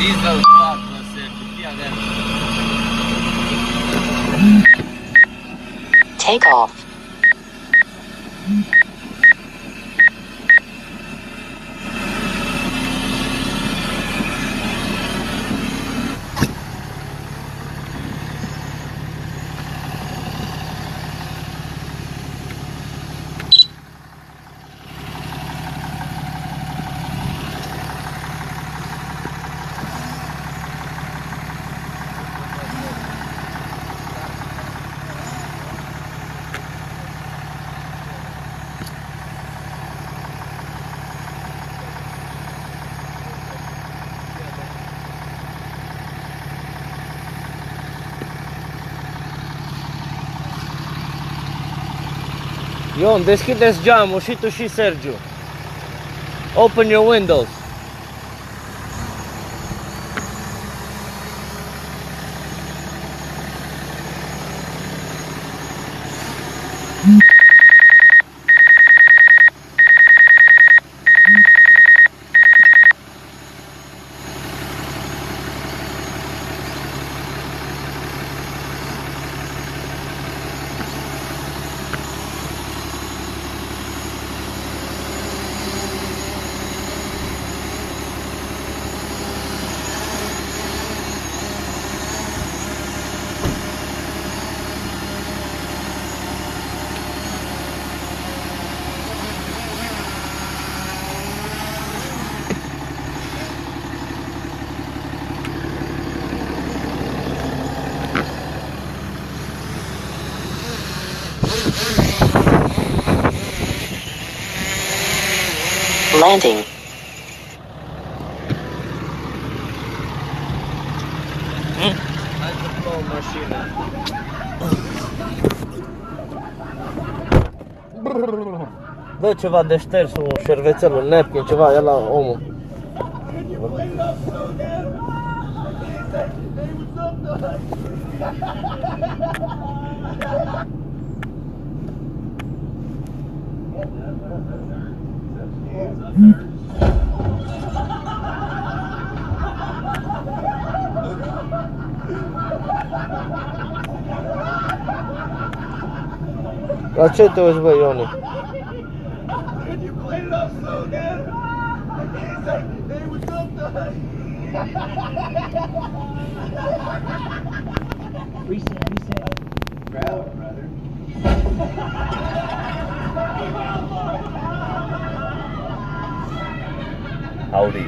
Diesel 4, Sergio, fii atent. Take off. Ion, deschideți geamul și tu și Sergiu. Open your windows. Landing. Hai să plouă mașina. Dă ceva de șters, un șervețel, un napkin, ceva, ia la omul. La ce te uiți, bă, Ioni? Howdy.